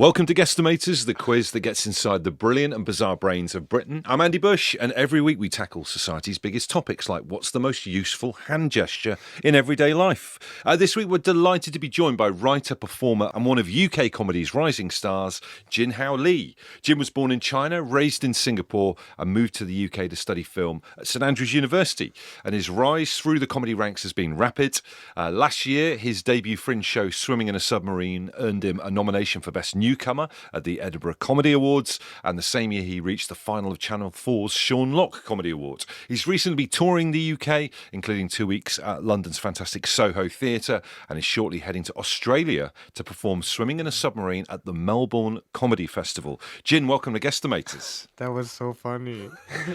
Welcome to Guesstimators, the quiz that gets inside the brilliant and bizarre brains of Britain. I'm Andy Bush, and every week we tackle society's biggest topics like what's the most useful hand gesture in everyday life. This week we're delighted to be joined by writer, performer and one of UK comedy's rising stars, Jin Hao Lee. Jin was born in China, raised in Singapore and moved to the UK to study film at St Andrews University. And his rise through the comedy ranks has been rapid. Last year, his debut fringe show, Swimming in a Submarine, earned him a nomination for Best Newcomer at the Edinburgh Comedy Awards, and the same year he reached the final of Channel 4's Sean Lock Comedy Awards. He's recently been touring the UK, including 2 weeks at London's fantastic Soho Theatre, and is shortly heading to Australia to perform Swimming in a Submarine at the Melbourne Comedy Festival. Jin, welcome to Guesstimators. That was so funny.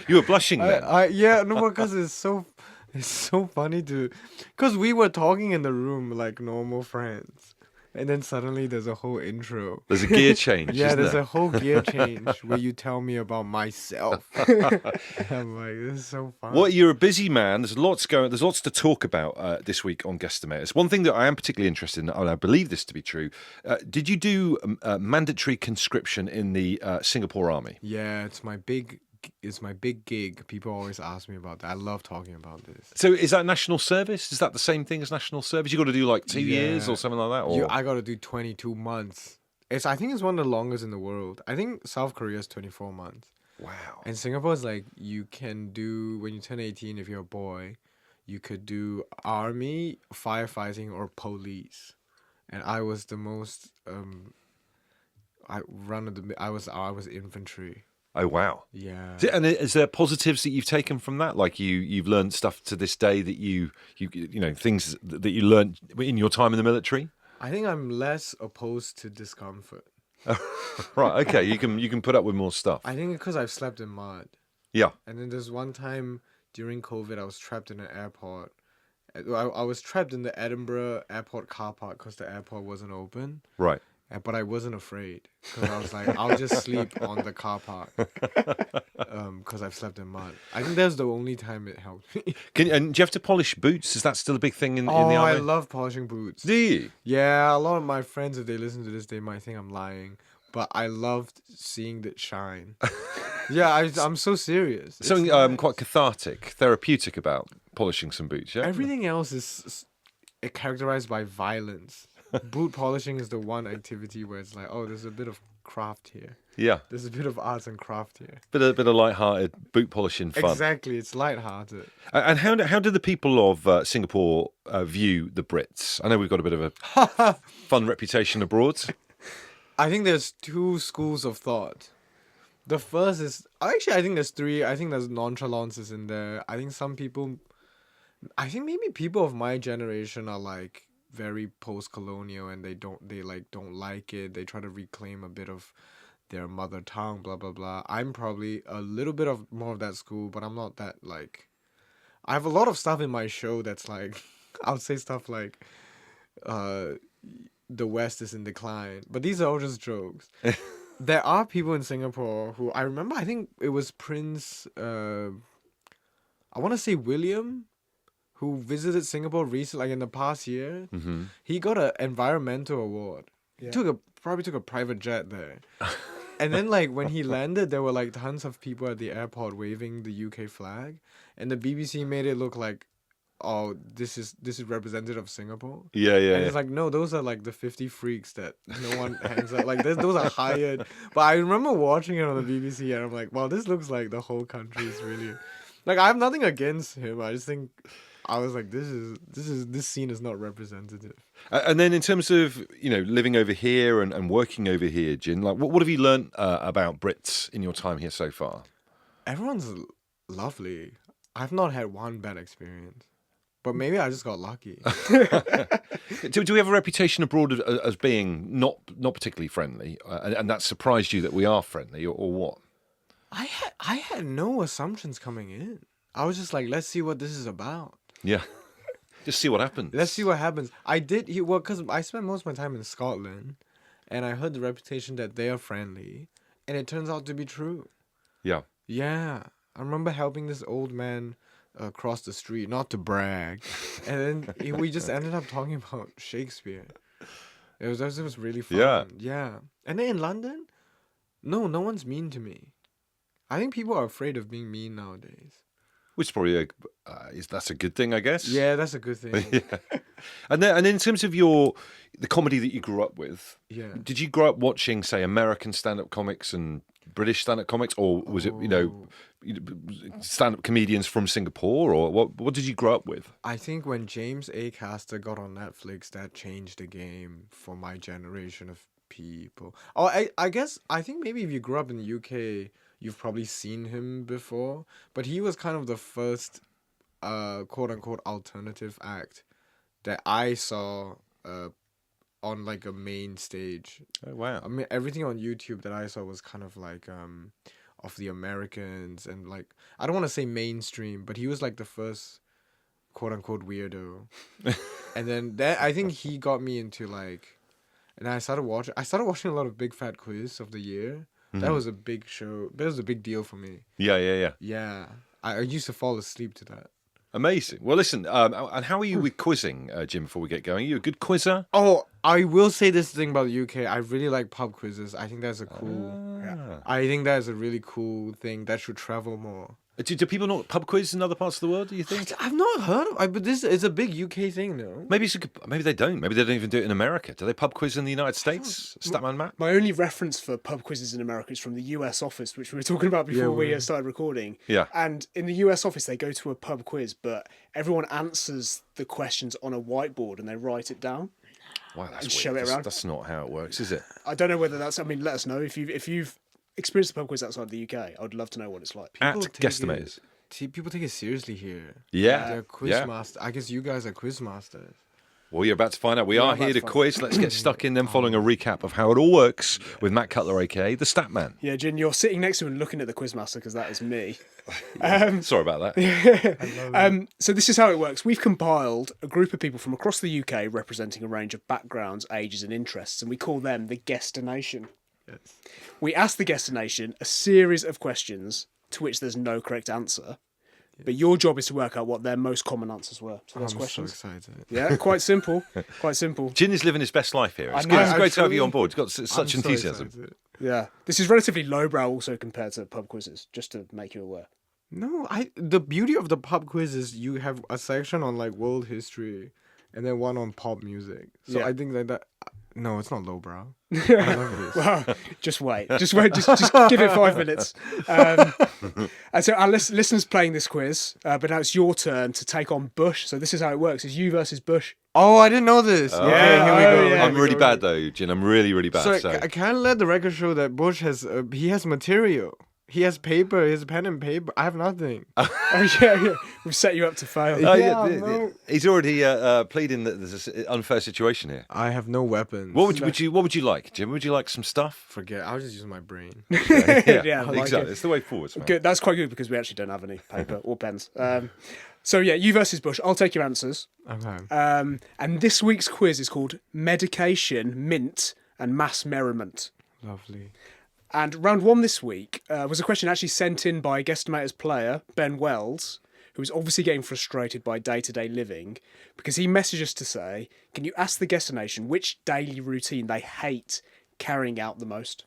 You were blushing then. Because it's so funny because we were talking in the room like normal friends. And then suddenly there's a whole intro. There's a gear change. Yeah, isn't there's there? a whole gear change where you tell me about myself. I'm like, this is so fun. Well, you're a busy man. There's lots to talk about this week on Guesstimators. One thing that I am particularly interested in, and I believe this to be true, did you do mandatory conscription in the Singapore Army? Yeah, it's my big gig. People always ask me about that. I love talking about this. So is that national service? Is that the same thing as national service? You got to do like 2 years or something like that? Or? I got to do 22 months. I think it's one of the longest in the world. I think South Korea is 24 months. Wow. And Singapore is like, you can do, when you turn 18, if you're a boy, you could do army, firefighting, or police. And I was the most, I was infantry. Oh, wow. Yeah. And is there positives that you've taken from that? Like you've learned stuff to this day that you know, things that you learned in your time in the military? I think I'm less opposed to discomfort. Right, okay. You can put up with more stuff. I think because I've slept in mud. Yeah. And then there's one time during COVID, I was trapped in an airport. I was trapped in the Edinburgh airport car park because the airport wasn't open. Right. But I wasn't afraid because I was like, I'll just sleep on the car park because I've slept in mud. I think that's the only time it helped me. And do you have to polish boots? Is that still a big thing in the army? I love polishing boots. Do you? Yeah, a lot of my friends, if they listen to this, they might think I'm lying. But I loved seeing it shine. Yeah, I'm so serious. Something nice. quite cathartic, therapeutic about polishing some boots, yeah? Everything else is characterized by violence. Boot polishing is the one activity where it's like, oh, there's a bit of craft here. Yeah. There's a bit of arts and craft here. Bit of light-hearted boot polishing fun. Exactly, it's light-hearted. And how do the people of Singapore view the Brits? I know we've got a bit of a fun reputation abroad. I think there's two schools of thought. The first is... Actually, I think there's three. I think there's nonchalances in there. I think some people... I think maybe people of my generation are like... very post-colonial and they don't like it. They try to reclaim a bit of their mother tongue, blah blah blah. I'm probably a little bit of more of that school, but I'm not that like... I have a lot of stuff in my show that's like I would say stuff like the West is in decline, but these are all just jokes. There are people in Singapore who I remember, I think it was Prince I want to say William, who visited Singapore recently, like in the past year. Mm-hmm. He got an environmental award. Yeah. He probably took a private jet there. And then like when he landed, there were like tons of people at the airport waving the UK flag, and the BBC made it look like, oh, this is representative of Singapore. Yeah. And it's like, no, those are like the 50 freaks that no one hangs out. Like those are hired. But I remember watching it on the BBC, and I'm like, wow, this looks like the whole country is really. Like I have nothing against him. I just think. I was like, this scene is not representative. And then in terms of, you know, living over here and working over here, Jin, like what have you learnt about Brits in your time here so far? Everyone's lovely. I've not had one bad experience. But maybe I just got lucky. Do we have a reputation abroad as being not particularly friendly? And that surprised you that we are friendly or what? I had no assumptions coming in. I was just like, let's see what this is about. Yeah. Just see what happens. Let's see what happens. Because I spent most of my time in Scotland, and I heard the reputation that they are friendly, and it turns out to be true. Yeah. Yeah. I remember helping this old man across the street, not to brag, and then we just ended up talking about Shakespeare. It was really fun. Yeah. Yeah. And then in London, no one's mean to me. I think people are afraid of being mean nowadays. Which is probably that's a good thing, I guess. Yeah, that's a good thing. Yeah. And in terms of the comedy that you grew up with, Yeah. did you grow up watching, say, American stand-up comics and British stand-up comics, or was it stand-up comedians from Singapore, or what did you grow up with? I think when James A. Caster got on Netflix, that changed the game for my generation of people. Oh, I think maybe if you grew up in the UK, you've probably seen him before, but he was kind of the first quote unquote alternative act that I saw on like a main stage. Oh, wow. I mean, everything on YouTube that I saw was kind of like of the Americans, and like, I don't want to say mainstream, but he was like the first quote unquote weirdo. And then that, I think he got me into like, and I started watching a lot of Big Fat Quiz of the Year. That was a big show. That was a big deal for me. Yeah. Yeah. I used to fall asleep to that. Amazing. Well, listen, and how are you with quizzing, Jim, before we get going? Are you a good quizzer? Oh, I will say this thing about the UK. I really like pub quizzes. I think that's a cool. I think that is a really cool thing that should travel more. Do people not pub quiz in other parts of the world, do you think? I've not heard of. But this is a big UK thing, no? Maybe they don't. Maybe they don't even do it in America. Do they pub quiz in the United States? Statman Matt? My only reference for pub quizzes in America is from the US office, which we were talking about before we started recording. Yeah. And in the US office, they go to a pub quiz, but everyone answers the questions on a whiteboard and they write it down. Wow, that's and weird. show it around. That's not how it works, is it? I don't know whether that's. I mean, let us know if you've experienced a pub quiz outside the UK. I would love to know what it's like. At People take Guesstimators. People take it seriously here. Yeah. They're quiz master. I guess you guys are quiz masters. Well, you're about to find out. We are here to find quiz. Let's get stuck in then, following a recap of how it all works with Matt Cutler, a.k.a. the Statman. Yeah, Jin, you're sitting next to him and looking at the quizmaster because that is me. Sorry about that. So this is how it works. We've compiled a group of people from across the UK representing a range of backgrounds, ages and interests, and we call them the Guestination. Yes. We ask the Guestination a series of questions to which there's no correct answer, but your job is to work out what their most common answers were to those questions. So excited. Yeah, quite simple. Quite simple. Jin is living his best life here. It's, I know, good. It's great to have actually, you on board. You've got such I'm so enthusiasm. excited. Yeah. This is relatively lowbrow also compared to pub quizzes, just to make you aware. No, the beauty of the pub quiz is you have a section on like world history, and then one on pop music. So Yeah. I think that no, it's not lowbrow. I love this. Well, just wait. Just give it 5 minutes. And so our listeners playing this quiz, but now it's your turn to take on Bush. So this is how it works. It's you versus Bush. Oh, I didn't know this. Oh. Okay, here we Oh, go. yeah. I'm really bad though, Jin. I'm really, really bad. So I can't let the record show that Bush has he has material. He has paper. He has pen and paper. I have nothing. Oh yeah. We've set you up to fail. No. He's already pleading that there's an unfair situation here. I have no weapons. What would you like, Jim? Would you like some stuff? Forget. I'll just use my brain. Yeah, I like exactly. it. It's the way forwards, man. Good. That's quite good because we actually don't have any paper or pens. So yeah, you versus Bush. I'll take your answers. Okay. And this week's quiz is called Medication, Mint, and Mass Merriment. Lovely. And round one this week was a question actually sent in by Guesstimators player Ben Wells, who was obviously getting frustrated by day-to-day living because he messaged us to say, can you ask the Guestination which daily routine they hate carrying out the most?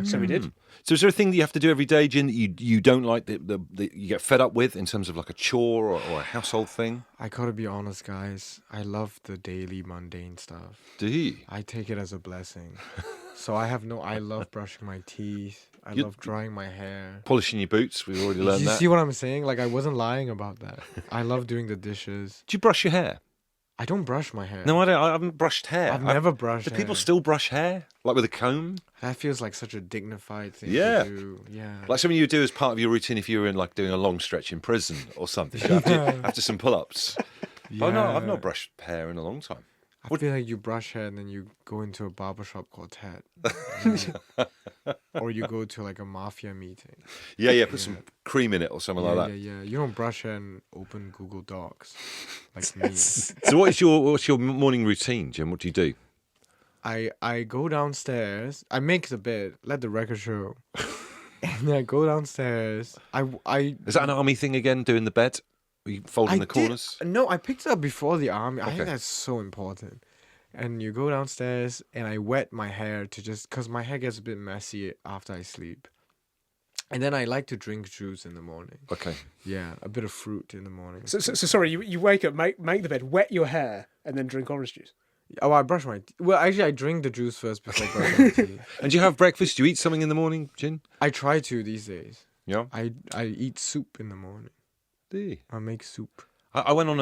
So we did. So is there a thing that you have to do every day, Jin, that you don't like, that you get fed up with in terms of like a chore or a household thing? I gotta be honest, guys. I love the daily mundane stuff. Do you? I take it as a blessing. So I love brushing my teeth. I love drying my hair. Polishing your boots, we've already learned You that. see what I'm saying? Like, I wasn't lying about that. I love doing the dishes. Do you brush your hair? I don't brush my hair. No, I don't. I haven't brushed hair. I've never brushed Do hair. people still brush hair? Like with a comb? That feels like such a dignified thing Yeah. to do. Yeah. Like something you would do as part of your routine if you were in like doing a long stretch in prison or something. After some pull-ups. But no, I've not brushed hair in a long time. I feel like you brush hair and then you go into a barbershop quartet. Or you go to like a mafia meeting. Yeah, put some cream in it or something like that. Yeah. You don't brush hair and open Google Docs like me. So what's your morning routine, Jim? What do you do? I go downstairs. I make the bed. Let the record show. And then I go downstairs. Is that an army thing again, doing the bed? Are you folding the corners? No, I picked it up before the army. I think Okay. that's so important. and you go downstairs, and I wet my hair to just because my hair gets a bit messy after I sleep, and then I like to drink juice in the morning. Okay. Yeah, a bit of fruit in the morning. So sorry, you wake up, make the bed, wet your hair, and then drink orange juice. Oh, I brush my teeth. Well, actually, I drink the juice first before brush my teeth. And do you have breakfast? Do you eat something in the morning, Jin? I try to these days. Yeah. I eat soup in the morning. Do you? I make soup. I went on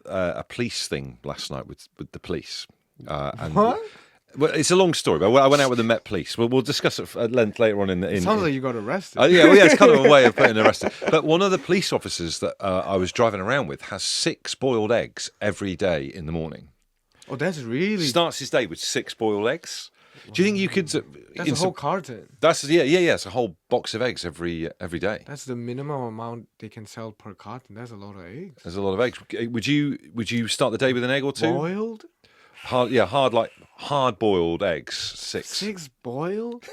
a police thing last night with the police. And What? Well, it's a long story, but I went out with the Met Police. We'll discuss it at length later on in. Sounds like you got arrested. Yeah, it's kind of a way of putting arrested. But one of the police officers that I was driving around with has 6 boiled eggs every day in the morning. Oh, that's really. Starts his day with 6 boiled eggs. Do you think you could? That's a whole carton. That's yeah. It's a whole box of eggs every day. That's the minimum amount they can sell per carton. That's a lot of eggs. There's a lot of eggs. Would you start the day with an egg or 2? Boiled? Hard boiled eggs. 6. 6 boiled?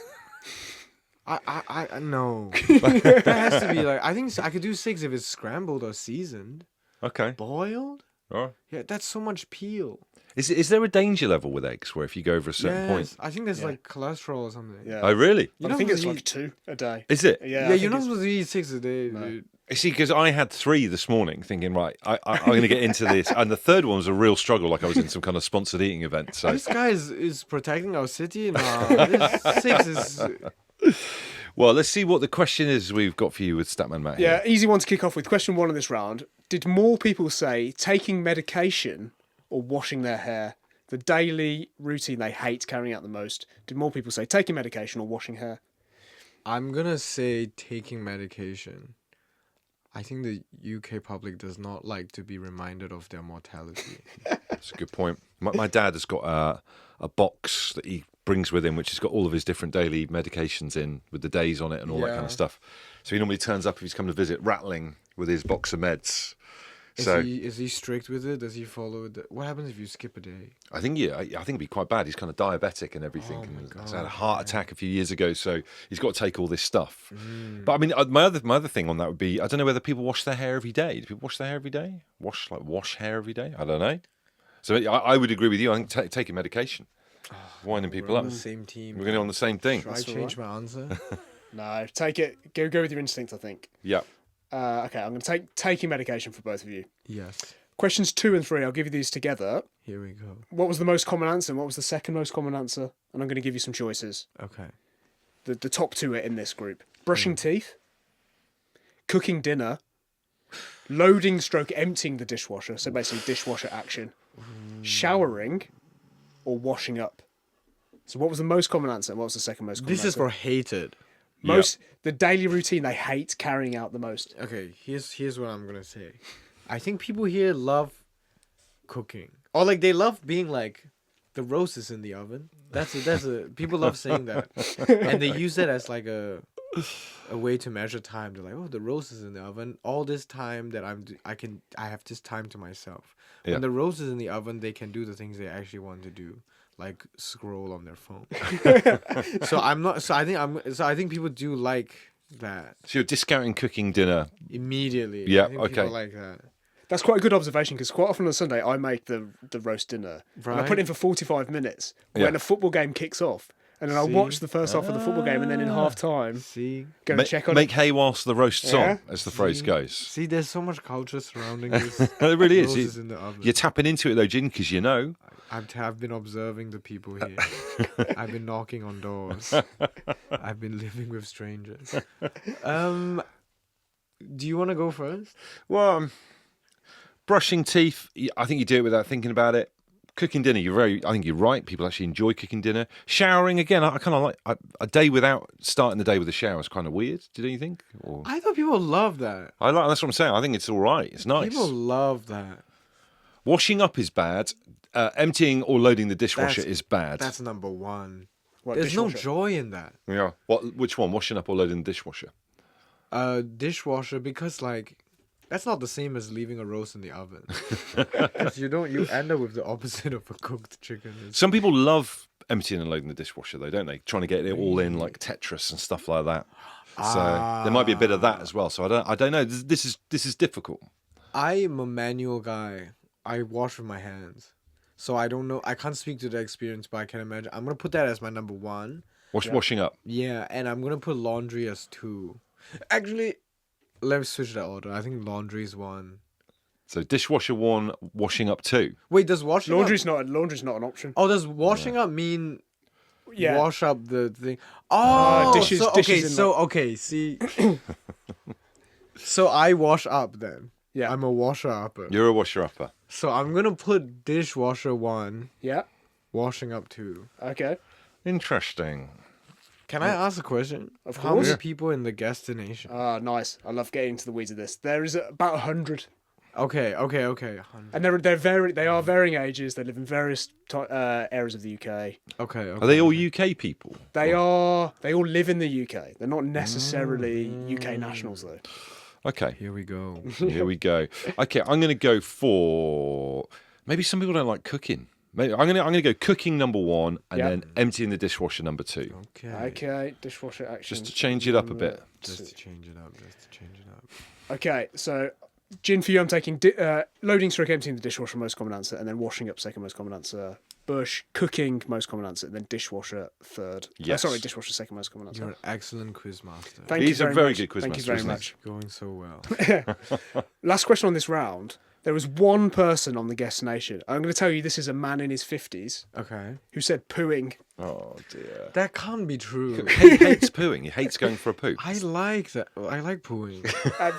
I no. That has to be like. I think I could do 6 if it's scrambled or seasoned. Okay. Boiled? All right. Yeah, that's so much peel. Is there a danger level with eggs where if you go over a certain point? I think there's like cholesterol or something. Yeah. Oh, really? I think it's like 2 a day. Is it? Yeah, Yeah, you're not supposed to eat 6 a day, dude. You see, because I had 3 this morning, thinking, right, I'm going to get into this, and the third one was a real struggle, like I was in some kind of sponsored eating event. So This guy is protecting our city. Nah, this 6 is. well, let's see what the question is we've got for you with Statman Matt. Yeah, Here. easy one to kick off with. Question 1 of this round. Did more people say taking medication or washing their hair? The daily routine they hate carrying out the most. Did more people say taking medication or washing hair? I'm gonna say taking medication. I think the UK public does not like to be reminded of their mortality. That's a good point. My dad has got a box that he brings with him, which has got all of his different daily medications in with the days on it and all that kind Yeah. of stuff. So he normally turns up if he's come to visit, rattling with his box of meds. Is he strict with it? Does he follow it? What happens if you skip a day? I think I think it'd be quite bad. He's kind of diabetic and everything. Oh my and he's God, had a heart attack a few years ago, so he's got to take all this stuff. But I mean, my other thing on that would be I don't know whether people wash their hair every day. Do people wash their hair every day? Wash hair every day? I don't know. So I would agree with you. I think taking medication, winding people We're up. on the same team. We're going to on the same thing. Should I That's change my answer? No, take it. Go with your instinct, I think. Yeah. Okay, I'm going to take taking medication for both of you. Yes. Questions 2 and 3, I'll give you these together. Here we go. What was the most common answer and what was the second most common answer? And I'm going to give you some choices. Okay. The top 2 are in this group. Brushing teeth, cooking dinner, loading stroke emptying the dishwasher, so basically dishwasher action, showering, or washing up. So what was the most common answer and what was the second most common This answer? is for hated. The daily routine they hate carrying out the most. Okay, here's what I'm gonna say. I think people here love cooking, or like they love being like, the roast is in the oven. That's a people love saying that, and they use it as like a way to measure time. They're like, oh, the roast is in the oven. All this time that I have this time to myself. Yeah. When the roast is in the oven, they can do the things they actually want to do, like scroll on their phone. So I think people do like that So you're discounting cooking dinner. immediately. Yeah, I think okay. People like that. That's quite a good observation because quite often on Sunday I make the roast dinner and I put Right. it in for 45 minutes Yeah. when a football game kicks off. And then I'll See? watch the first half of the football game and then in half time See, go and check on Make hay whilst the roast's Yeah. on, as the phrase goes. see, there's so much culture surrounding this. It really is. Roast You- is in the oven. You're tapping into it though, Jin, because you know. I've been observing the people here. I've been knocking on doors. I've been living with strangers. Do you want to go first? Well, brushing teeth, I think you do it without thinking about it. Cooking dinner, I think you're right. People actually enjoy cooking dinner. Showering, again, I kind of like a day without starting the day with a shower is kind of weird. Do you think? Or, I thought people love that. that's what I'm saying. I think it's all right. It's nice. People love that. Washing up is bad. Emptying or loading the dishwasher is bad. That's number one. What, There's no dishwasher? joy in that. Yeah. Which one? Washing up or loading the dishwasher? Dishwasher, because like that's not the same as leaving a roast in the oven. Because you end up with the opposite of a cooked chicken. Some people love emptying and loading the dishwasher, though, don't they? Trying to get it all in like Tetris and stuff like that. So there might be a bit of that as well. So I don't know. This is difficult. I am a manual guy. I wash with my hands. So I don't know. I can't speak to the experience, but I can imagine. I'm gonna put that as my number 1. Washing up. Yeah, and I'm gonna put laundry as 2. Actually, let's switch that order. I think laundry is 1. So dishwasher 1, washing up 2. Wait, does washing Laundry's up... not an option. Oh, does washing up mean Yeah. wash up the thing? Oh, dishes- so, dishes in see. So I wash up then. Yeah. I'm a washer upper. You're a washer-upper. So I'm gonna put dishwasher 1, Yeah. washing up 2. Okay. Interesting. Can I ask a question? Of How course. many people in the guestination? Nice. I love getting into the weeds of this. There is about 100, Okay. and they are varying ages. They live in various areas of the UK. Okay. Are they all UK people? They all live in the UK. They're not necessarily UK nationals though. Okay, Here we go. here we go. Okay, I'm going to go for... Maybe some people don't like cooking. Maybe I'm gonna go cooking number 1 and Yeah. then emptying the dishwasher number 2. Okay. Okay, dishwasher action. Just to change it up a bit. Just to change it up. Okay, so Jin, for you, I'm taking loading stroke emptying the dishwasher, most common answer, and then washing up, second most common answer. Bush, cooking, most common answer, and then dishwasher, third. Yes. Sorry, dishwasher, second most common answer. You're an excellent quiz master. Thank He's you a very very much. good quiz Thank master, you very isn't he? much. Going so well. Last question on this round. There was one person on the guest nation. I'm going to tell you this is a man in his 50s Okay. who said pooing. Oh dear. That can't be true. He hates pooing. He hates going for a poo. I like that. I like pooing.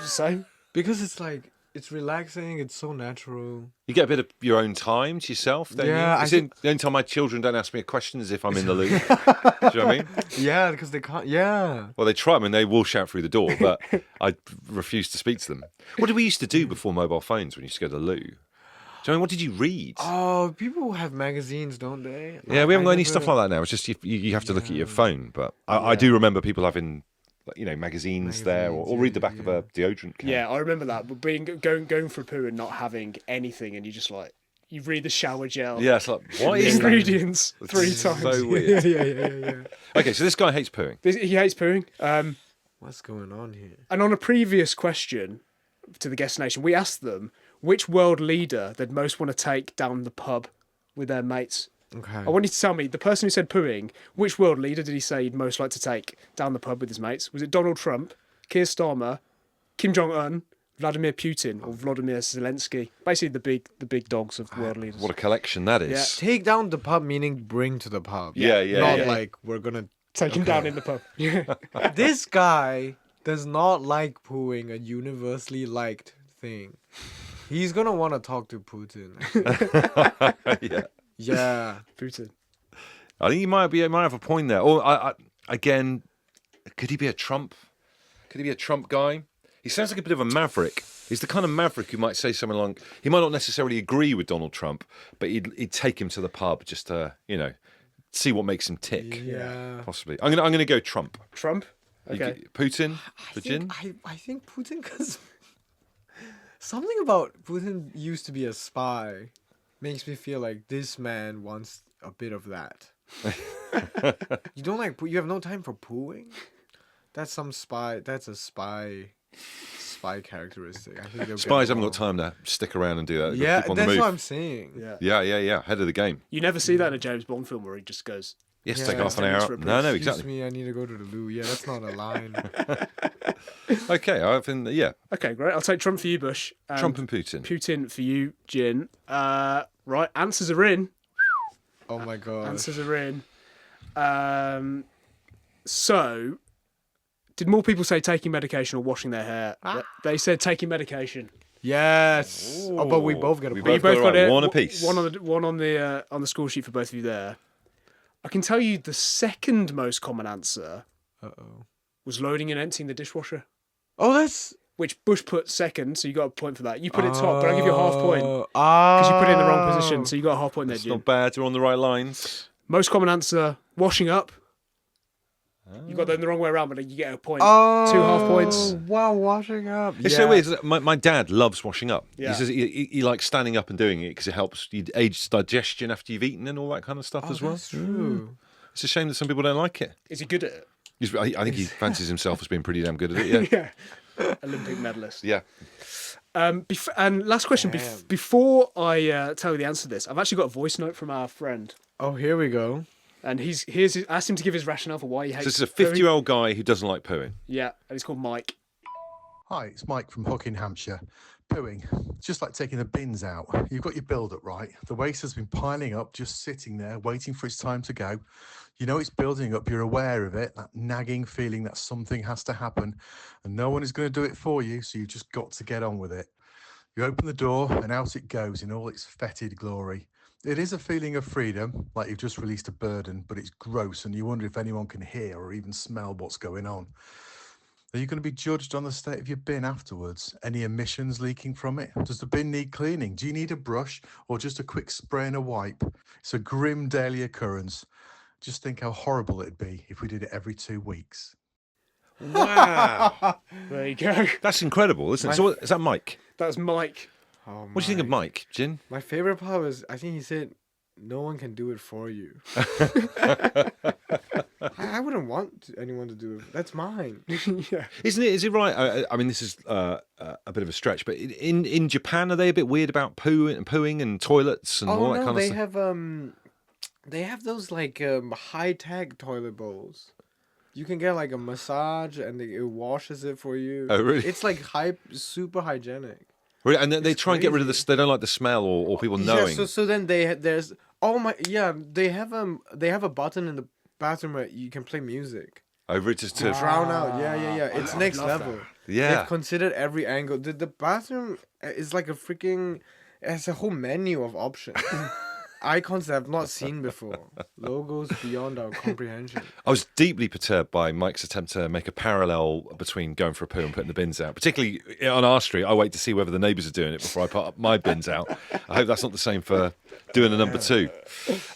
Same. Because it's like, it's relaxing. It's so natural. You get a bit of your own time to yourself, don't Yeah, you? I It's think- the only time my children don't ask me a question is if I'm in the loo. Do you know what I mean? Yeah, because they can't. Yeah. Well, they try. I mean, they will shout through the door, but I refuse to speak to them. What did we used to do before mobile phones when you used to go to the loo? Do you know, what did you read? Oh, people have magazines, don't they? Yeah, we haven't got any never- stuff like that now. It's just you have to look at your phone. But I do remember people having, magazines there, or read the back of a deodorant can. Yeah, I remember that. But going for a poo and not having anything, and you just like you read the shower gel. Yeah, it's like, what is that? Ingredients 3 It's times. so weird. Yeah. Okay, so this guy hates pooing. He hates pooing. What's going on here? And on a previous question to the guest nation, we asked them which world leader they'd most want to take down the pub with their mates. Okay. I want you to tell me, the person who said pooing, which world leader did he say he'd most like to take down the pub with his mates? Was it Donald Trump, Keir Starmer, Kim Jong-un, Vladimir Putin, or Volodymyr Zelensky? Basically the big dogs of world leaders. What a collection that is. Yeah. Take down the pub, meaning bring to the pub. Yeah. Not yeah. like we're gonna. Take him down in the pub. Yeah. This guy does not like pooing, a universally liked thing. He's gonna want to talk to Putin. Yeah. Yeah. Putin. I think he might have a point there. Or again, could he be a Trump? Could he be a Trump guy? He sounds like a bit of a maverick. He's the kind of maverick who might say something like, he might not necessarily agree with Donald Trump, but he'd take him to the pub just to, see what makes him tick. Yeah. Possibly. I'm gonna go Trump. Trump? Okay. Putin for I Jin. think, I think Putin, because something about Putin used to be a spy makes me feel like this man wants a bit of that. You don't like you have no time for pooing? That's some spy. That's a spy characteristic. I think they'll get Spies haven't along. got time to stick around and do that. They've got to Yeah, keep on the that's move. what I'm saying. Yeah. Yeah. Head of the game. You never see that in a James Bond film where he just goes, Yes, Yeah. take half an 10 minutes hour. for a No, poo. exactly. Excuse me, I need to go to the loo. Yeah, that's not a line. Okay, I think okay, great. I'll take Trump for you, Bush. Trump and Putin. Putin for you, Jin. Right, answers are in. Oh my god. Answers are in. So, did more people say taking medication or washing their hair? They said taking medication. Yes. Oh, but we both got a We point. both got it right. One w- apiece. One on the score sheet for both of you there. I can tell you the second most common answer Uh-oh. was loading and emptying the dishwasher, Oh, that's... which Bush put second, so you got a point for that. You put it top, but I'll give you a half point Because because you put it in the wrong position, so you got a half point there, It's Jim. not bad. You're on the right lines. Most common answer, washing up. You got them the wrong way around, but you get a point. Oh, 2 half points. Wow, washing up. It's so weird. Isn't it? My dad loves washing up. Yeah. He says he likes standing up and doing it because it helps you aids digestion after you've eaten and all that kind of stuff as well. That's true. It's a shame that some people don't like it. Is he good at it? I think he fancies himself as being pretty damn good at it. Yeah. Yeah. Olympic medalist. Yeah. And last question, Damn. before I tell you the answer to this, I've actually got a voice note from our friend. Oh, here we go. And I asked him to give his rationale for why he hates So this is a pooing. 50-year-old guy who doesn't like pooing. Yeah, and he's called Mike. Hi, it's Mike from Hooking, Hampshire. Pooing, it's just like taking the bins out. You've got your build-up, right? The waste has been piling up, just sitting there, waiting for its time to go. You know it's building up, you're aware of it, that nagging feeling that something has to happen, and no one is going to do it for you, so you've just got to get on with it. You open the door, and out it goes in all its fetid glory. It is a feeling of freedom, like you've just released a burden, but it's gross, and you wonder if anyone can hear or even smell what's going on. Are you going to be judged on the state of your bin afterwards? Any emissions leaking from it? Does the bin need cleaning? Do you need a brush or just a quick spray and a wipe? It's a grim daily occurrence. Just think how horrible it'd be if we did it every 2 weeks. Wow. There you go. That's incredible, isn't it? So is that Mike? That's Mike. Oh, What do you think of Mike, Jin? My favorite part was, I think he said, no one can do it for you. I wouldn't want anyone to do it. That's mine. Yeah. Isn't it? Is it right? I mean, this is a bit of a stretch, but in Japan, are they a bit weird about pooing and toilets and all that kind of stuff? They have those like high tech toilet bowls. You can get like a massage and it washes it for you. Oh, really? It's like super hygienic. Really? And they It's try and get rid of crazy. They don't like the smell or people knowing. Yeah, so then there's they have a button in the bathroom where you can play music. Over it just to Drown out. Yeah. It's I next love level. yeah. They've considered every angle. The bathroom is like it has a whole menu of options. Icons that I've not seen before. Logos beyond our comprehension. I was deeply perturbed by Mike's attempt to make a parallel between going for a poo and putting the bins out. Particularly on our street, I wait to see whether the neighbours are doing it before I put my bins out. I hope that's not the same for doing a number two.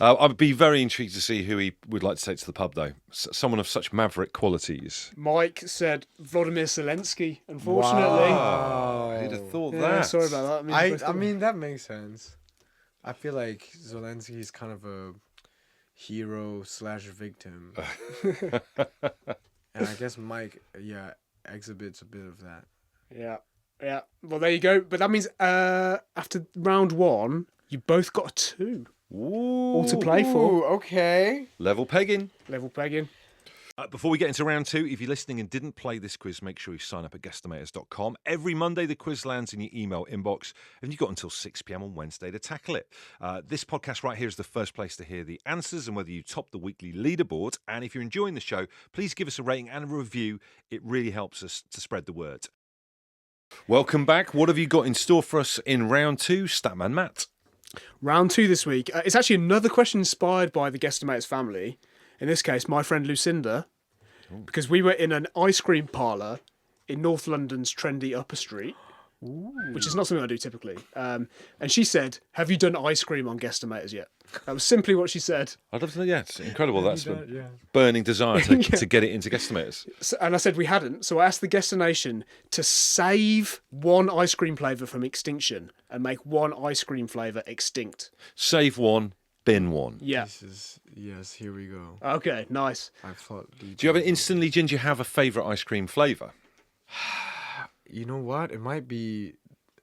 I'd be very intrigued to see who he would like to take to the pub, though. Someone of such maverick qualities. Mike said Vladimir Zelensky, unfortunately. Wow. Who'd have thought Yeah, that? sorry about that. I mean that makes sense. I feel like Zelensky is kind of a hero / victim. And I guess Mike, exhibits a bit of that. Yeah. Well, there you go. But that means after round one, you both got a 2. All to play for. Ooh, okay. Level pegging. Level pegging. Before we get into round 2, if you're listening and didn't play this quiz, make sure you sign up at guesstimators.com. Every Monday, the quiz lands in your email inbox, and you've got until 6 p.m. on Wednesday to tackle it. This podcast right here is the first place to hear the answers and whether you top the weekly leaderboard. And if you're enjoying the show, please give us a rating and a review. It really helps us to spread the word. Welcome back. What have you got in store for us in round 2, Statman Matt? Round 2 this week. It's actually another question inspired by the Guesstimators family. In this case, my friend Lucinda, because we were in an ice cream parlour in North London's trendy Upper Street, which is not something I do typically. And she said, "Have you done ice cream on Guesstimators yet?" That was simply what she said. I'd love to know. Yeah, it's incredible. That's a Yeah. burning desire to get it into Guesstimators. And I said we hadn't, so I asked the Guestination to save one ice cream flavour from extinction and make one ice cream flavour extinct. Save one, bin one. Yeah. Yes, here we go. Okay, nice. I've thought. Do you have an instantly, Jin, do you have a favourite ice cream flavour? You know what? It might be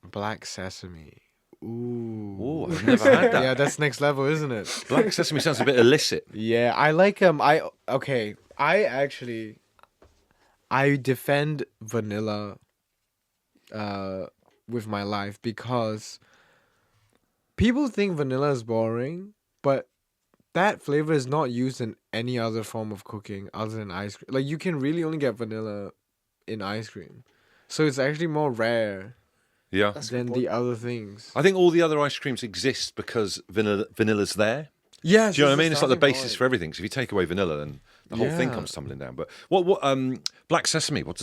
black sesame. Ooh. Oh, I've never had that. Yeah, that's next level, isn't it? Black sesame sounds a bit illicit. Yeah, I like I defend vanilla with my life because people think vanilla is boring, but that flavor is not used in any other form of cooking other than ice cream. Like you can really only get vanilla in ice cream. So it's actually more rare Yeah. That's a than good the point. other things. I think all the other ice creams exist because vanilla's there. Yes, Do you know what I mean? It's like the basis for everything. So if you take away vanilla, then the whole thing Yeah. comes tumbling down. But what black sesame? What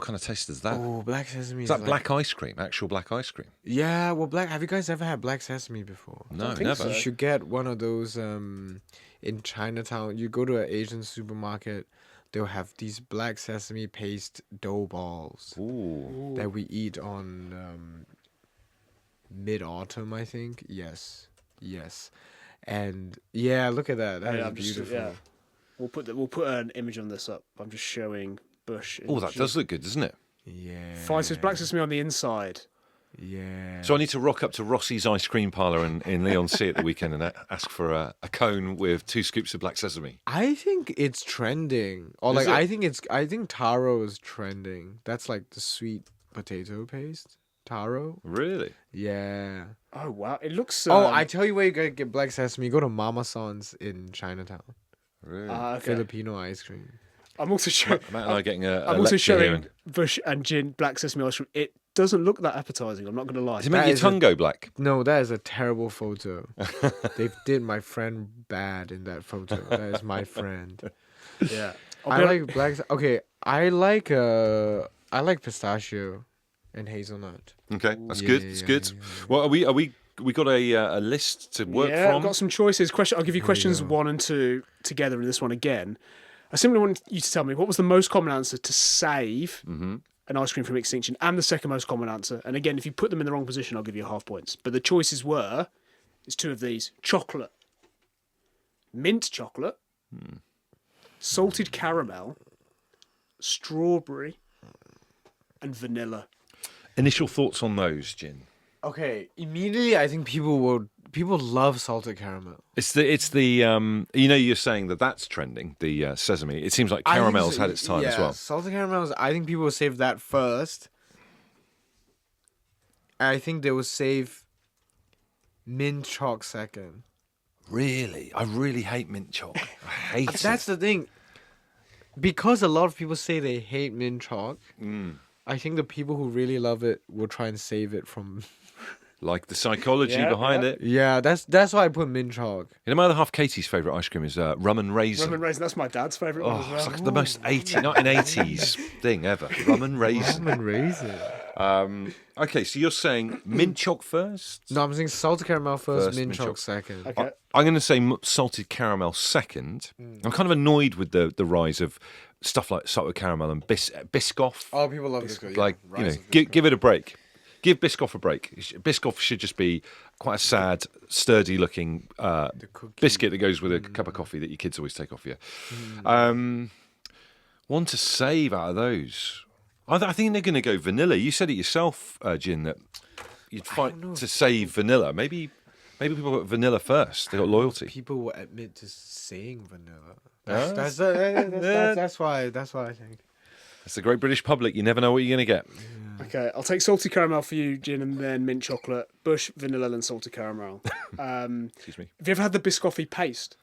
kind of taste is that? Oh, black sesame. Is that black ice cream? Actual black ice cream? Yeah, well, black. Have you guys ever had black sesame before? No, think never. so. You should get one of those in Chinatown. You go to an Asian supermarket, they'll have these black sesame paste dough balls Ooh. that we eat on mid-autumn, I think. Yes. And yeah, look at that. That is Yeah, I'm just- beautiful. yeah. We'll put an image on this up. I'm just showing Bush. Oh, that does look good, doesn't it? Yeah. Fine, so it's black sesame on the inside. Yeah. So I need to rock up to Rossi's ice cream parlour in Leon C at the weekend and ask for a cone with 2 scoops of black sesame. I think it's trending. Or Is like it? I think taro is trending. That's like the sweet potato paste. Taro. Really? Yeah. Oh wow, it looks. Oh, I tell you where you gotta get black sesame. Go to Mama San's in Chinatown. Really? Okay. Filipino ice cream. I'm also showing. Matt and I getting a I'm also lecture here showing and- Bush and Gin black sesame ice cream. It doesn't look that appetizing. I'm not going to lie. Does it make That your is tongue go black? No, that is a terrible photo. They did my friend bad in that photo. That is my friend. Yeah. I like black. Okay, I like pistachio and hazelnut. Okay, that's Yeah, good. yeah, It's yeah, good. yeah, yeah. Well, we got a list to work Yeah, from. I've got some choices. I'll give you questions go. 1 and 2 together in this one again. I simply want you to tell me what was the most common answer to save Mm-hmm. an ice cream from extinction and the second most common answer. And again, if you put them in the wrong position, I'll give you half points. But the choices were, it's 2 of these: chocolate, mint chocolate, salted caramel, strawberry, and vanilla. Initial thoughts on those, Jin? Okay, immediately I think people love salted caramel. It's the you're saying that's trending, the sesame. It seems like I think caramel's so, had its time as yeah, well. Salted caramels. I think people will save that first. I think they will save mint chalk second. Really? I really hate mint chalk. I hate That's the thing. Because a lot of people say they hate mint chalk, I think the people who really love it will try and save it from. Like the psychology Yeah, behind yeah. it. Yeah, that's why I put mint chalk. You know, my other half Katie's favourite ice cream is rum and raisin. Rum and raisin, that's my dad's favourite one Oh, as well. it's like the most 1980s thing ever. Rum and raisin. Almond raisin. Okay, so you're saying mint chalk first? No, I'm saying salted caramel first, First, mint mint chalk chalk. second. Okay. I'm going to say salted caramel second. I'm kind of annoyed with the rise of stuff like salted caramel and Biscoff. Oh, people love Biscoff. Like, give it a break. Give Biscoff a break. Biscoff should just be quite a sad, sturdy-looking cookie. biscuit that goes with a cup of coffee that your kids always take off you. One to save out of those. I think they're going to go vanilla. You said it yourself, Jin, that you'd fight to save vanilla. Maybe people put vanilla first. They got loyalty. People will admit to saying vanilla. Ah. That's why I think. That's the great British public. You never know what you're going to get. Okay, I'll take salted caramel for you, Gin, and then mint chocolate. Bush, vanilla, and salted caramel. Excuse me. Have you ever had the Biscoffy paste?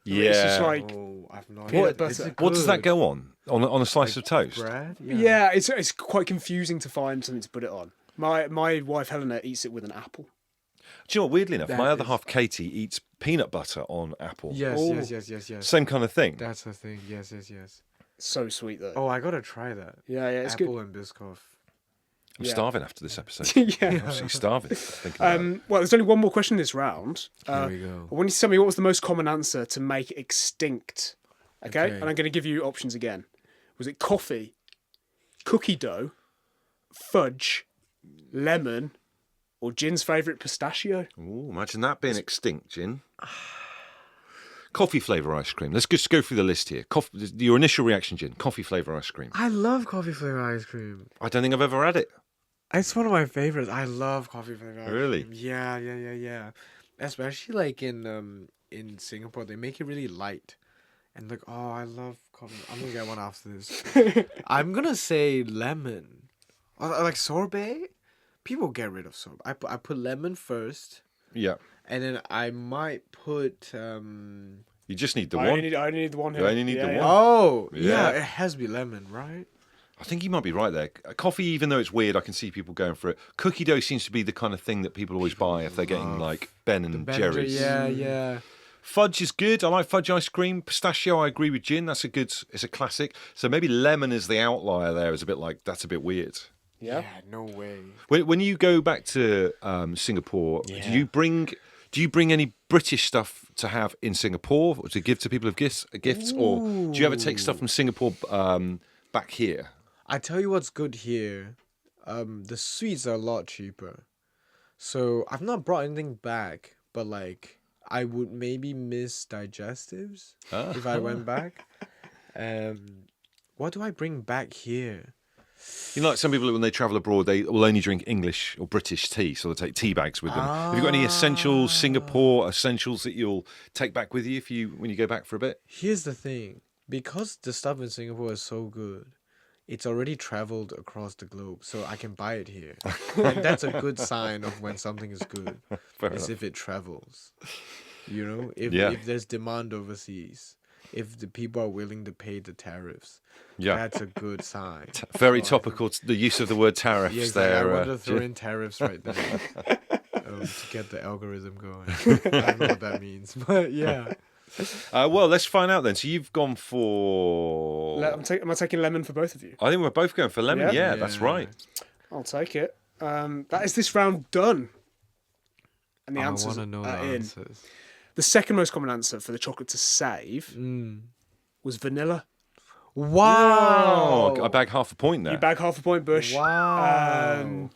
It's just Yeah. like, Oh, I've no Peanut idea. butter. Is it What does that good? go on a slice of toast? Bread? yeah, it's quite confusing to find something to put it on. My wife Helena eats it with an apple. Do you know what? Weirdly enough, That my other is- half, Katie, eats peanut butter on apple. Yes, Oh. yes. Same kind of thing. That's the thing. Yes. So sweet though. Oh, I gotta try that. Yeah, it's Apple and Biscoff. I'm Yeah. starving after this episode. good. yeah. Absolutely starving. Thinking about it. Well, there's only one more question this round. Here we go. I want you to tell me what was the most common answer to make extinct. Okay? Okay. And I'm going to give you options again. Was it coffee, cookie dough, fudge, lemon, or Gin's favourite pistachio? Ooh, imagine that being extinct, Gin. Coffee flavour ice cream. Let's just go through the list here. Your initial reaction, Gin. Coffee flavour ice cream. I love coffee flavor ice cream. I don't think I've ever had it. It's one of my favorites. I love coffee flavor ice Really? cream. Yeah. Especially like in Singapore, they make it really light. And like, oh, I love coffee. I'm gonna get one after this. I'm gonna say lemon. Like sorbet. People get rid of sorbet. I put lemon first, Yeah. and then I might put You just need the I one. only need the one You here. only need the one. Oh, Yeah. yeah, it has to be lemon, right? I think you might be right there. Coffee, even though it's weird, I can see people going for it. Cookie dough seems to be the kind of thing that people always buy if they're getting like Ben and Jerry's. Yeah. Fudge is good. I like fudge ice cream. Pistachio, I agree with Gin. It's a classic. So maybe lemon is the outlier there. Is a bit like, that's a bit weird. Yeah. No way. When you go back to Singapore, do you bring any British stuff to have in Singapore or to give to people as gifts, or do you ever take stuff from Singapore back here? I tell you what's good here. The sweets are a lot cheaper. So I've not brought anything back, but like I would maybe miss digestives if I went back. What do I bring back here? You know, like some people when they travel abroad, they will only drink English or British tea, so they'll take tea bags with them. Have you got any essentials, Singapore essentials that you'll take back with you when you go back for a bit? Here's the thing. Because the stuff in Singapore is so good, it's already traveled across the globe, so I can buy it here. And that's a good sign of when something is good. Is if it travels. You know? If there's demand overseas. If the people are willing to pay the tariffs. Yeah. That's a good sign. Very topical, the use of the word tariffs Yeah, there. I want to throw in tariffs right there to get the algorithm going. I don't know what that means, but yeah. Well, let's find out then. So you've gone for... Am I taking lemon for both of you? I think we're both going for lemon. Yeah? Yeah, that's right. I'll take it. That is this round done. And the I answers want to know the are in. answers. The second most common answer for the chocolate to save was vanilla. Wow. Oh, I bag half a point there. You bag half a point, Bush. Wow.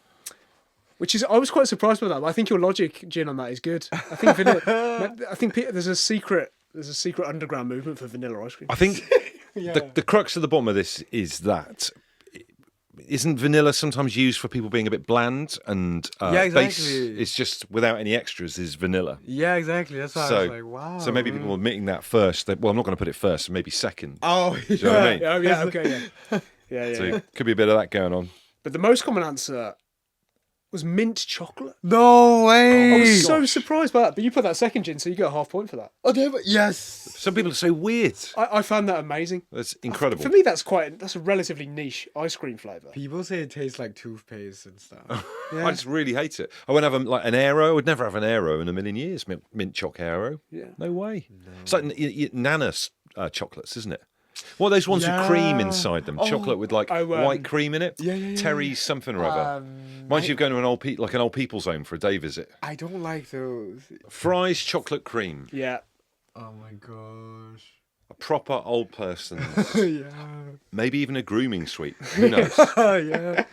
Which is, I was quite surprised by that. But I think your logic, Jin, on that is good. I think vanilla. I think there's a secret underground movement for vanilla ice cream. I think the crux of the bottom of this is that isn't vanilla sometimes used for people being a bit bland and Yeah, base? exactly. It's just without any extras is vanilla. Yeah, exactly. That's why I was like, wow. So maybe people admitting that first. Well, I'm not going to put it first. Maybe second. Oh, Do you know what I mean? Oh, yeah, okay, yeah. Yeah. So could be a bit of that going on. But the most common answer was mint chocolate. no way. I was so surprised by that. But you put that second, Jin, so you got a half point for that. Oh, yes. Some people are so weird. I found that amazing. That's incredible. For me, that's a relatively niche ice cream flavour. People say it tastes like toothpaste and stuff. I just really hate it. I wouldn't have an Aero. I would never have an Aero in a million years. Mint choc Aero. Yeah. No way. It's like Nana chocolates, isn't it? What are those ones with cream inside them? Chocolate with white cream in it? Yeah. Terry's something or other. Reminds you of going to an old people's home for a day visit. I don't like those. Fries chocolate cream. Yeah. Oh my gosh. A proper old person's. Yeah. Maybe even a grooming suite. Who knows? Yeah.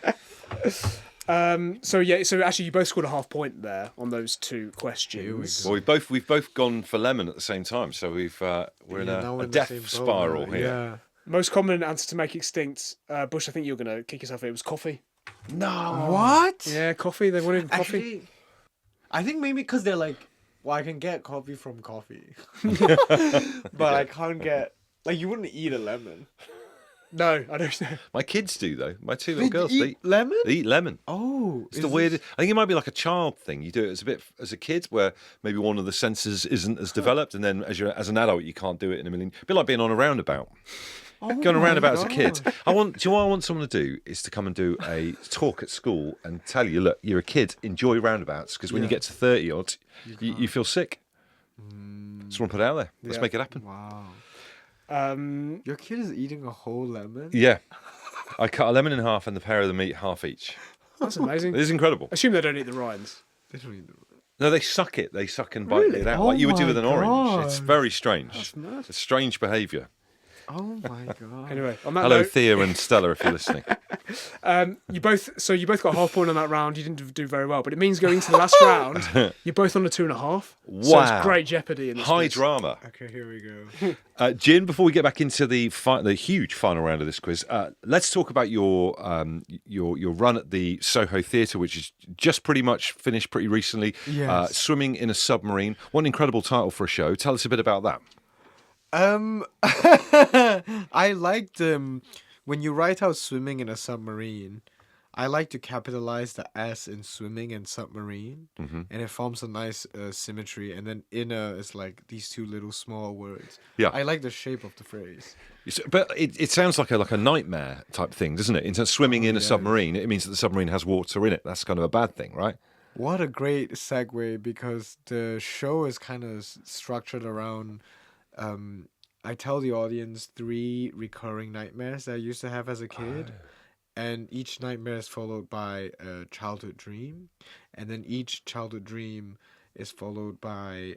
So actually, you both scored a half point there on those two questions. Well, we've both gone for lemon at the same time, so we're in a death spiral here. Yeah. Most common answer to make extinct. Bush, I think you're going to kick yourself. It was coffee. No. What? Yeah, coffee. They wanted coffee. Actually, I think maybe because they're like, well, I can get coffee from coffee, but I can't get you wouldn't eat a lemon. No, I don't know. My kids do though. My two little girls eat lemon. They eat lemon. Oh, It's the weird. I think it might be like a child thing. You do it as a kid, where maybe one of the senses isn't as developed, and then as an adult, you can't do it in a million. A bit like being on a roundabout. Going around about as a kid. Do you know what I want someone to do is to come and do a talk at school and tell you, look, you're a kid, enjoy roundabouts, because when you get to 30 odd, you feel sick. Just want to put it out there. Let's make it happen. Wow. Your kid is eating a whole lemon? Yeah. I cut a lemon in half and the pair of them eat half each. That's amazing. It is incredible. Assume they don't eat the rinds. They don't eat the No, they suck it. They suck and bite it out like you would do with an orange. It's very strange. It's strange behaviour. Oh my god. Anyway, on that Hello, note, Thea and Stella, if you're listening. you both got a half point on that round. You didn't do very well, but it means going into the last round, you're both on a 2.5. So Wow. it's great jeopardy in this High quiz. drama. Okay, here we go. Jin, before we get back into the huge final round of this quiz, let's talk about your run at the Soho Theatre, which is just pretty much finished pretty recently. Yes. Swimming in a Submarine. What an incredible title for a show. Tell us a bit about that. I liked when you write out swimming in a submarine, I like to capitalize the S in swimming and submarine, and it forms a nice symmetry. And then inner is like these two little small words. Yeah. I like the shape of the phrase. But it sounds like a nightmare type thing, doesn't it? In terms of swimming in a submarine, it means that the submarine has water in it. That's kind of a bad thing, right? What a great segue, because the show is kind of structured around. I tell the audience 3 recurring nightmares that I used to have as a kid. And each nightmare is followed by a childhood dream. And then each childhood dream is followed by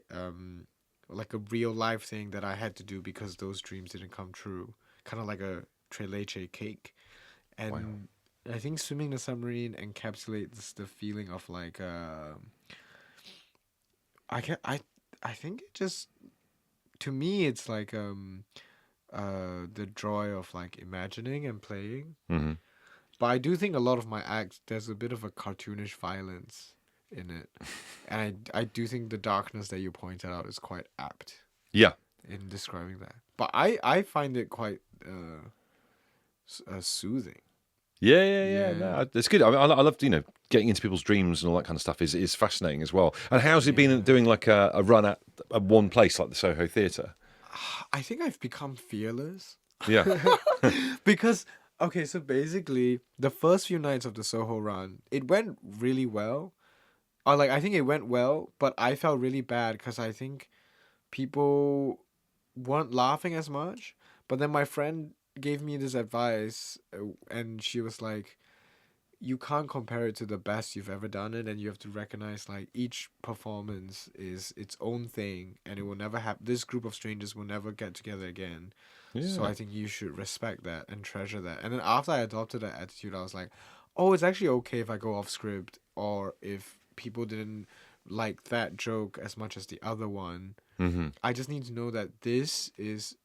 like a real life thing that I had to do because those dreams didn't come true. Kind of like a tres leche cake. And I think swimming the submarine encapsulates the feeling of like I think it just, to me, it's like the joy of like imagining and playing. But I do think a lot of my acts, there's a bit of a cartoonish violence in it. And I do think the darkness that you pointed out is quite apt Yeah. in describing that. But I find it quite soothing. Yeah. No, it's good. I mean, I love getting into people's dreams and all that kind of stuff is fascinating as well. And how's it been doing like a run at one place like the Soho Theatre? I think I've become fearless. Yeah. Because, okay, so basically, the first few nights of the Soho run, it went really well. Or like, I think it went well, but I felt really bad because I think people weren't laughing as much. But then my friend gave me this advice, and she was like, you can't compare it to the best you've ever done it, and you have to recognize like each performance is its own thing, and it will never have, this group of strangers will never get together again. So I think you should respect that and treasure that. And then after I adopted that attitude, I was like, oh, it's actually okay if I go off script, or if people didn't like that joke as much as the other one. Mm-hmm. I just need to know that this is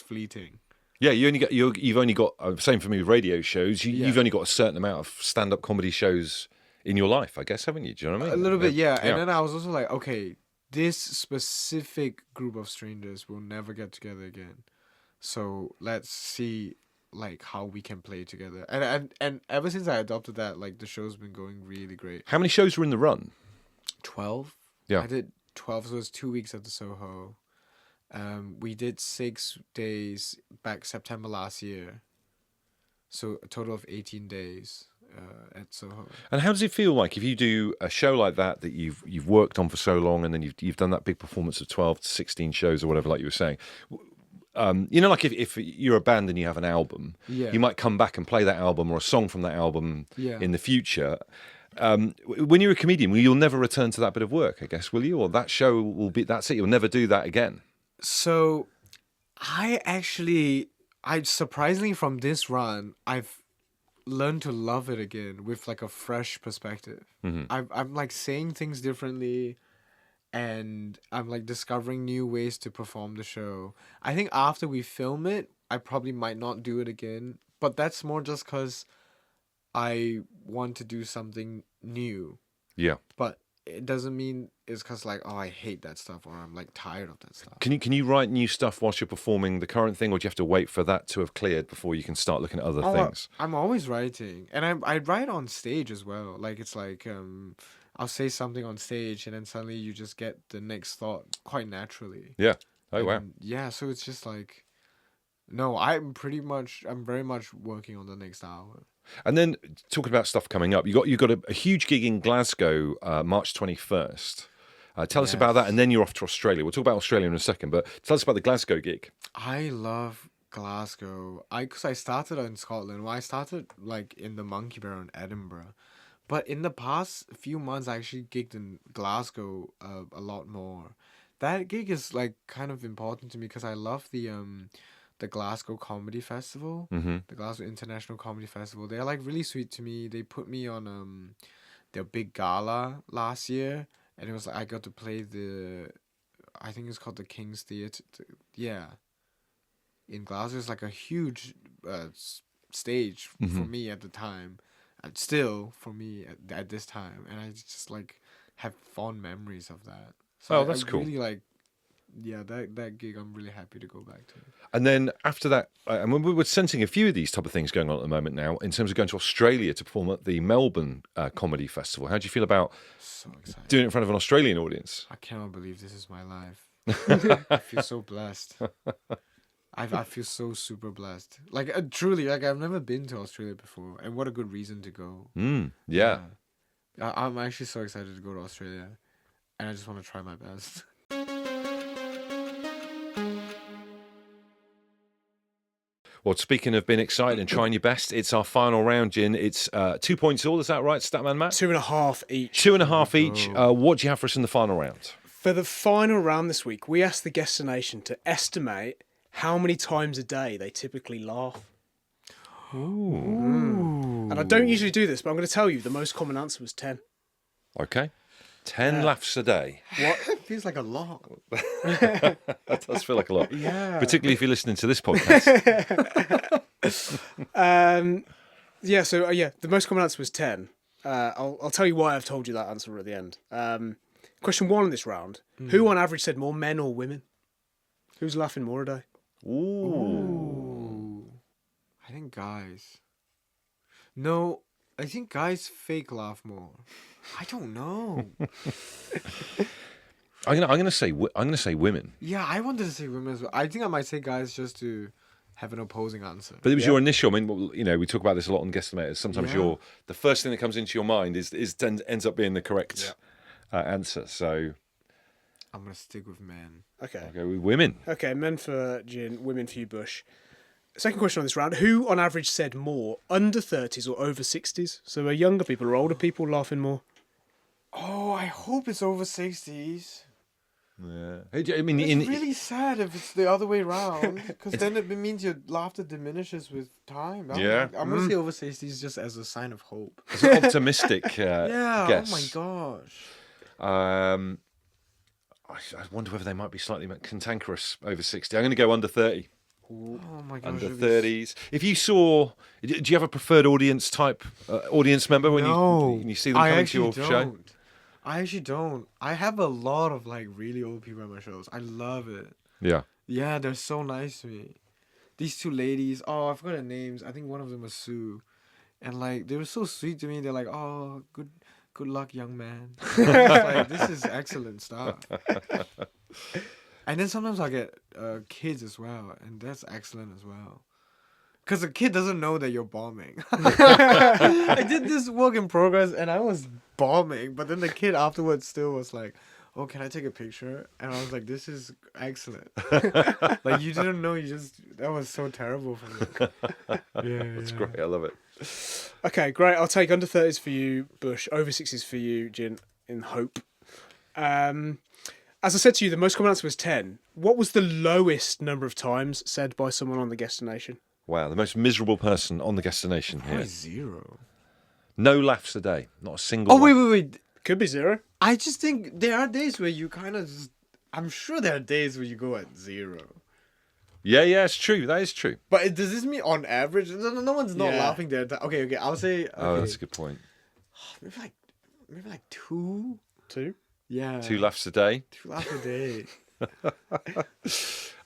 fleeting. Yeah, you've only got same for me with radio shows. You've only got a certain amount of stand-up comedy shows in your life, I guess, haven't you? Do you know what I mean? A little bit, yeah. And then I was also like, okay, this specific group of strangers will never get together again. So let's see like how we can play together. And ever since I adopted that, like the show's been going really great. How many shows were in the run? 12. Yeah. I did 12, so it was 2 weeks at the Soho. We did 6 days back September last year. So a total of 18 days at Soho. And how does it feel like if you do a show like that you've worked on for so long, and then you've done that big performance of 12 to 16 shows or whatever, like you were saying? Like if you're a band and you have an album, you might come back and play that album or a song from that album in the future. When you're a comedian, you'll never return to that bit of work, I guess, will you? Or that show will be, that's it, you'll never do that again. So I surprisingly from this run, I've learned to love it again with like a fresh perspective. Mm-hmm. I'm like saying things differently, and I'm like discovering new ways to perform the show. I think after we film it, I probably might not do it again, but that's more just because I want to do something new. Yeah. But it doesn't mean it's because like, oh, I hate that stuff, or I'm like tired of that stuff. Can you write new stuff whilst you're performing the current thing, or do you have to wait for that to have cleared before you can start looking at other things? I'm always writing, and I write on stage as well. Like it's like I'll say something on stage, and then suddenly you just get the next thought quite naturally. Yeah. Oh, wow. Yeah, so it's just like, no, I'm very much working on the next hour. And then talking about stuff coming up, you got a huge gig in Glasgow, March 21st. Tell us about that, and then you're off to Australia. We'll talk about Australia in a second, but tell us about the Glasgow gig. I love Glasgow. Because I started in Scotland. Well, I started like in the Monkey Barrel in Edinburgh. But in the past few months, I actually gigged in Glasgow a lot more. That gig is like kind of important to me because I love the Glasgow Comedy Festival, the Glasgow International Comedy Festival. They're like really sweet to me. They put me on their big gala last year, and it was like I got to play I think it's called the King's Theatre. Yeah, in Glasgow, it's like a huge stage for me at the time, and still for me at this time, and I just like have fond memories of that. So that's cool. Really like. Yeah, that gig I'm really happy to go back to. And then after that, and we're sensing a few of these type of things going on at the moment now in terms of going to Australia to perform at the Melbourne Comedy Festival. How do you feel about doing it in front of an Australian audience? I cannot believe this is my life. I feel so blessed. I feel so super blessed. Like truly, like I've never been to Australia before, and what a good reason to go. Yeah. I'm actually so excited to go to Australia, and I just want to try my best. Well, speaking of being excited and trying your best, it's our final round, Jin. It's 2 points all. Is that right, Statman Matt? 2.5 each. 2.5 each. What do you have for us in the final round? For the final round this week, we asked the guest nation to estimate how many times a day they typically laugh. Ooh. And I don't usually do this, but I'm going to tell you the most common answer was 10. Okay. 10 laughs a day. What? It feels like a lot. That does feel like a lot. Yeah. Particularly if you're listening to this podcast. The most common answer was 10. I'll tell you why I've told you that answer at the end. Question 1 in this round. Who on average said more, men or women? Who's laughing more a day? Ooh. I think guys. No, I think guys fake laugh more. I don't know. I'm gonna say women. Yeah, I wanted to say women as well. I think I might say guys just to have an opposing answer. But it was your initial. I mean, you know, we talk about this a lot on Guesstimators. Sometimes the first thing that comes into your mind ends up being the correct answer. So I'm gonna stick with men. Okay. I'll go with women. Okay, men for Gin, women for you, Bush. Second question on this round. Who on average said more, under 30s or over 60s? So are younger people or older people laughing more? Oh, I hope it's over 60s. Yeah. I mean, It's really sad if it's the other way around, because then it means your laughter diminishes with time. I'm gonna say over 60s just as a sign of hope. it's an optimistic guess. Oh my gosh. I wonder whether they might be slightly cantankerous over 60. I'm going to go under 30. Oh my gosh. Under 30s. If you saw, do you have a preferred audience type, audience member when you see them coming to your show? I actually don't. I have a lot of like really old people at my shows. I love it. Yeah. Yeah, they're so nice to me. These two ladies, I forgot their names. I think one of them was Sue. And like they were so sweet to me. They're like, "Oh, good luck, young man." Like, this is excellent stuff. And then sometimes I get kids as well, and that's excellent as well. Because the kid doesn't know that you're bombing. I did this work in progress, and I was bombing, but then the kid afterwards still was like, "Oh, can I take a picture?" And I was like, "This is excellent." Like, you didn't know, that was so terrible for me. That's great. I love it. Okay, great. I'll take under 30s for you, Bush. Over 60s for you, Gin, in hope. As I said to you, the most common answer was 10. What was the lowest number of times said by someone on the Guestination? Wow, the most miserable person on the Guestination here. Probably 0. No laughs a day. Not a single Oh, laugh. wait. Could be 0. I just think there are days where you kind of just... I'm sure there are days where you go at 0. Yeah, it's true. That is true. But does this mean on average? No one's not Yeah. laughing there. Okay, I'll say... Okay. Oh, that's a good point. Maybe like 2? 2? Yeah. 2 laughs a day. 2 laughs a day.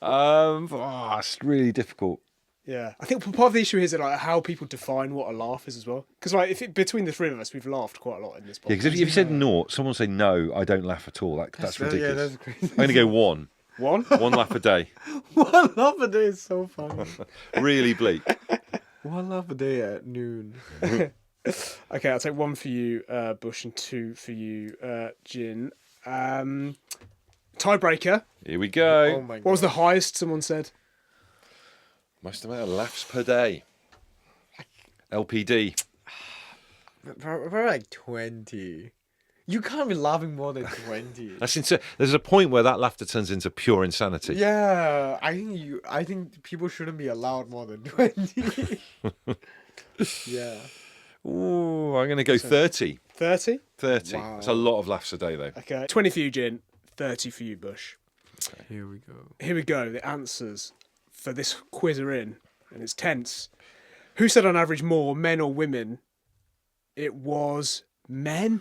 It's really difficult. Yeah. I think part of the issue is that, like, how people define what a laugh is as well. Because like, between the three of us, we've laughed quite a lot in this podcast. Yeah, because if you said naught, someone will say, no, I don't laugh at all. That's ridiculous. Yeah, that's crazy. I'm going to go 1. 1? 1 laugh a day. 1 laugh a day is so funny. Really bleak. 1 laugh a day at noon. Okay, I'll take 1 for you, Bush, and 2 for you, Gin. Tiebreaker. Here we go. Oh my god. What was the highest someone said? Most amount of laughs per day. LPD. Probably like 20. You can't be laughing more than 20. That's insane. There's a point where that laughter turns into pure insanity. Yeah, I think people shouldn't be allowed more than 20. Yeah. Ooh, I'm going to go 30. 30? 30. Wow. That's a lot of laughs a day, though. Okay. 20 for you, Gin. 30 for you, Bush. Here we go. Here we go. The answers for this quiz are in, and it's tense. Who said on average more, men or women? It was men.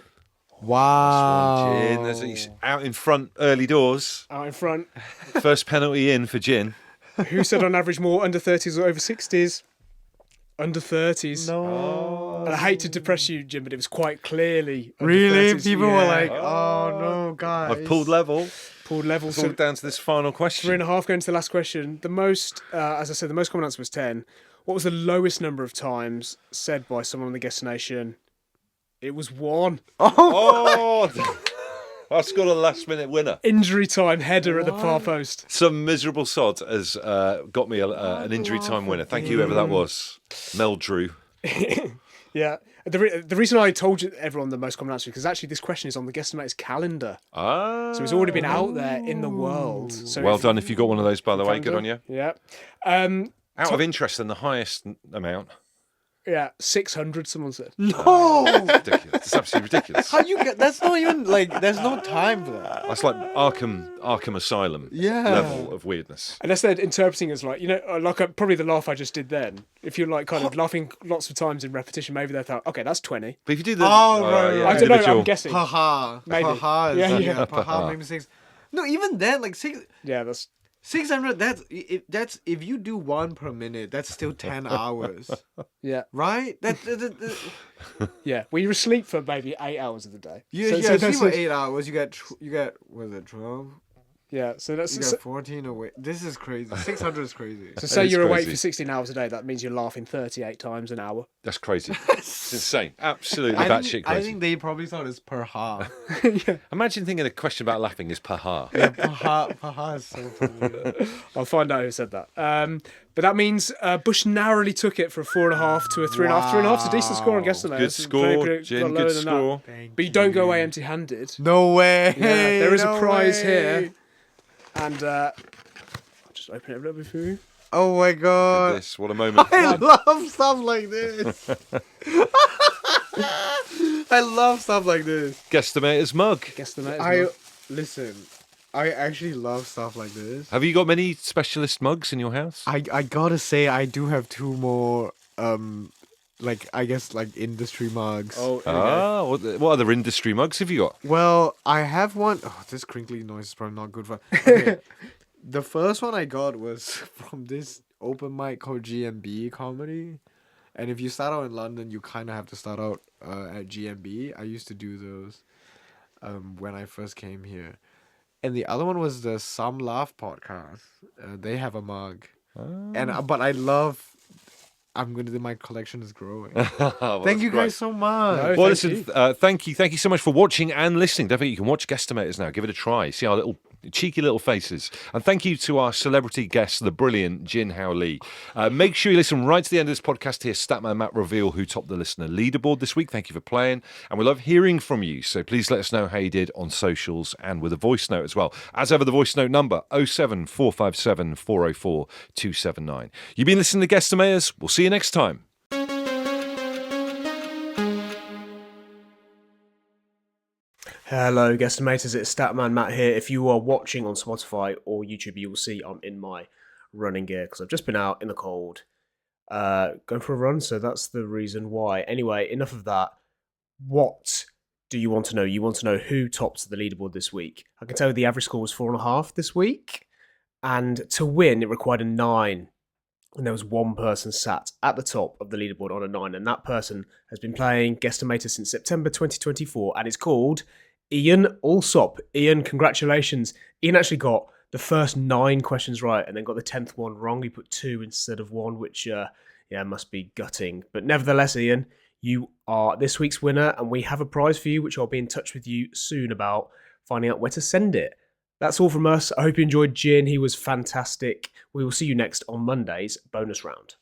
Wow. Gin, he's out in front, early doors. Out in front. First penalty in for Gin. Who said on average more, under 30s or over 60s? Under 30s. No. And I hate to depress you, Jim, but it was quite clearly under Really? 30s. People were Yeah. like, oh no, guys. I've pulled level. Pulled level. It's all So down to this final question. 3.5 going to the last question. The most, as I said, the most common answer was 10. What was the lowest number of times said by someone on the Guestination? It was 1. Oh, I scored a last-minute winner. Injury time header at the far post. Some miserable sod has got me an injury time winner. Thank you, whoever that was. Mel Drew. Yeah. The reason I told you everyone the most common answer is because actually this question is on the Guesstimator's calendar. Ah. So it's already been out there in the world. So Well done if you got one of those, by the way. Good calendar. on you. Yeah. Out of interest, then the highest amount. Yeah, 600. Someone said. No. Ridiculous. It's absolutely ridiculous. How you get? That's not even like. There's no time for that. That's like Arkham Asylum Yeah. level of weirdness. Unless they're interpreting as like, probably the laugh I just did then. If you're like kind of laughing lots of times in repetition, maybe they thought, okay, that's 20. But if you do the Oh, right. I don't know. individual- I'm guessing. Haha. Maybe. Haha. Yeah. Haha. Maybe 6. No, even then, like 6. Yeah, that's 600. That's if you do one per minute, that's still 10 hours, yeah, right? yeah. We were asleep for maybe 8 hours of the day. You So sleep that's- for 8 hours. You get was it 12? Yeah, so that's You get 14 away. This is crazy. 600 is crazy. so say is you're awake crazy. for 16 hours a day. That means you're laughing 38 times an hour. That's crazy. It's insane. Absolutely I batshit think, crazy. I think they probably thought it's per ha. Imagine thinking a question about laughing is paha. Yeah, paha is so funny. I'll find out who said that. But that means Bush narrowly took it from 4.5 to a 3.5. 3.5 is a decent score on Guesstimates. Good score, Jin. Good score. But you don't go away empty-handed. No way. Yeah, there is a no prize way. here. And I'll just open it a little bit for you. Oh my god. This, what a moment. I love stuff like this. I love stuff like this. Guesstimator's mug. Guesstimates. Listen. I actually love stuff like this. Have you got many specialist mugs in your house? I gotta say I do have 2 more I guess industry mugs. Oh, there we go. What other industry mugs have you got? Well, I have one. Oh, this crinkly noise is probably not good for. Okay. The first one I got was from this open mic called GMB Comedy, and if you start out in London, you kind of have to start out at GMB. I used to do those when I first came here, and the other one was the Some Laugh podcast. They have a mug, but I love. My collection is growing. Well, Thank you that's great. guys so much. No, Well, thank listen, you. thank you so much for watching and listening. Don't forget you can watch Guesstimators now. Give it a try. See our little cheeky little faces. And thank you to our celebrity guest, the brilliant Jin Hao Lee. Make sure you listen right to the end of this podcast to hear Statman Matt reveal who topped the listener leaderboard this week. Thank you for playing. And we love hearing from you. So please let us know how you did on socials and with a voice note as well. As ever, the voice note number 07457 404 279. You've been listening to Guesstimators. We'll see you next time. Hello, Guesstimators. It's Statman Matt here. If you are watching on Spotify or YouTube, you will see I'm in my running gear because I've just been out in the cold going for a run, so that's the reason why. Anyway, enough of that. What do you want to know? You want to know who topped the leaderboard this week. I can tell you the average score was 4.5 this week, and to win, it required a 9. And there was one person sat at the top of the leaderboard on a 9, and that person has been playing Guesstimator since September 2024, and it's called Ian Alsop. Ian, congratulations. Ian actually got the first 9 questions right and then got the 10th one wrong. He put 2 instead of 1, which, must be gutting. But nevertheless, Ian, you are this week's winner, and we have a prize for you, which I'll be in touch with you soon about finding out where to send it. That's all from us. I hope you enjoyed Jin. He was fantastic. We will see you next on Monday's bonus round.